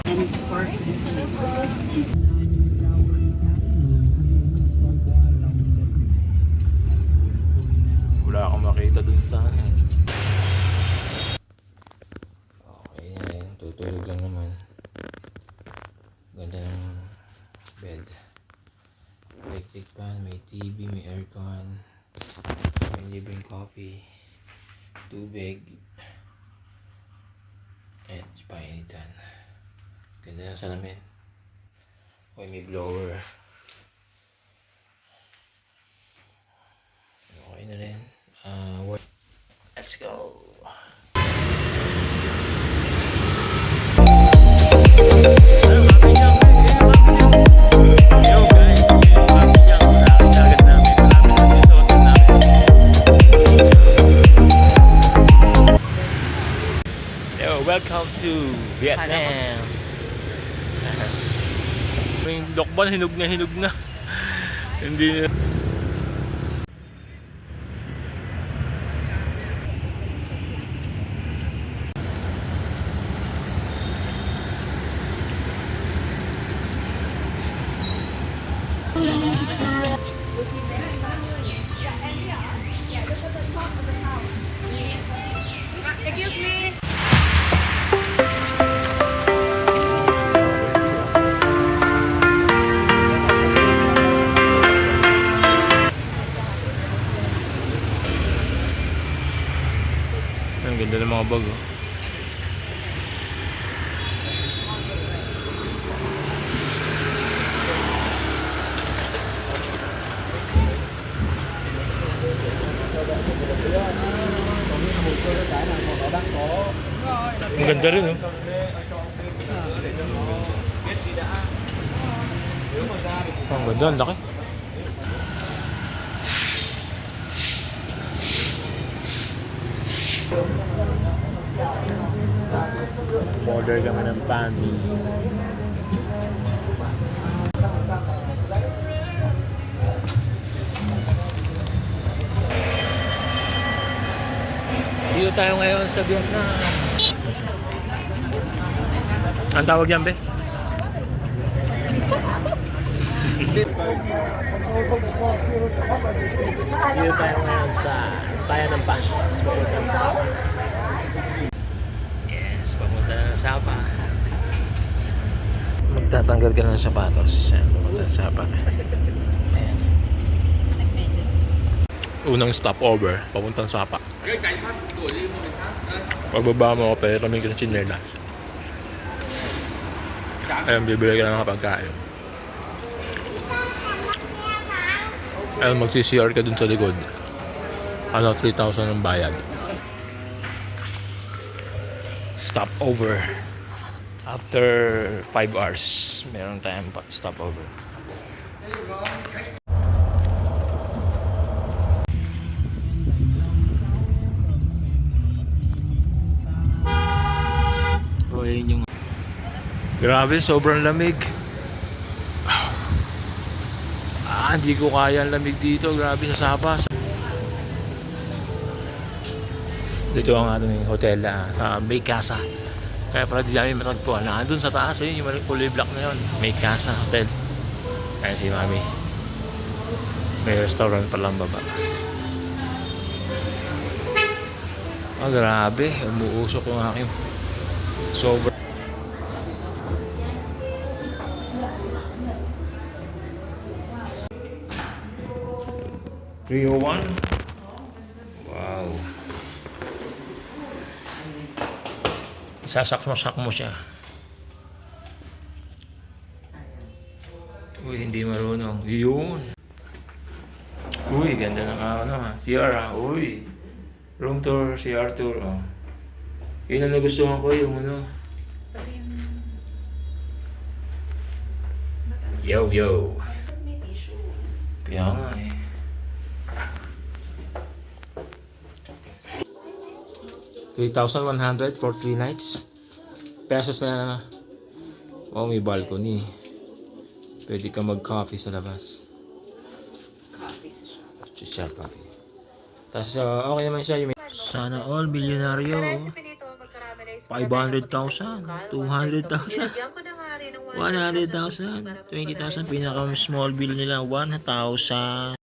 and spark producing. Wala akong makita dun sa ano. Okay na rin, tutulog lang naman. Ganda ng bed. Electric fan, may TV, may aircon, may libreng coffee, tubig, at painitan. Ganda ng salamin. Okay, may blower. Okay na rin. Let's go! Welcome to Vietnam. Yung lokban hinog na. Hindi na. Excuse me. Ang ganda ng mga bag, oh. Ang ganda rin, oh. Ang ganda, ang laki. Order kami ng pani. Dito tayo ngayon sa Vietnam. Ang tawag yan, be? Dito tayo ngayon sa Bayan ng Pas. Papuntang Sapa. Yes, papunta na ng Sapa. Magtatanggal ka ng sapatos. Yan, papunta ng Sapa. Ayan. Unang stopover, papuntang Sapa. Pagbaba mo, pero may ka ng chinela. Ayun, bibili ka ng mga pagkain. Ayun, magsi-CR ka dun sa likod. 3,000 ang bayad. Stopover. After 5 hours, meron tayong stopover. So, yun yung... Grabe, sobrang lamig. Hindi ko kaya ang lamig dito. Grabe sa Sapa. Dito ang ating hotel sa May Casa. Kaya pala di namin matagpuan. Nandun sa taas, yung kulay black na yun. May Casa Hotel. Kaya si Mami. May restaurant palang baba. Grabe. Umuusok yung aking sobrang. $301. Wow. Sasak mo siya. Uy, hindi marunong. Yun. Uy, ganda ng CR. Uy. Room tour, CR tour. Yun ang nagustuhan ko, yung Yo. Kaya nga eh. $3,100 for 3 nights. Pesos na. May balcony. Pwede ka mag-coffee sa labas. Chicha coffee. Tapos okay naman siya. Sana all bilyonaryo. 500,000, 200,000, Nilagyan ko na nga rin ng 100,000, 20,000, pinaka small bill nila, 1,000.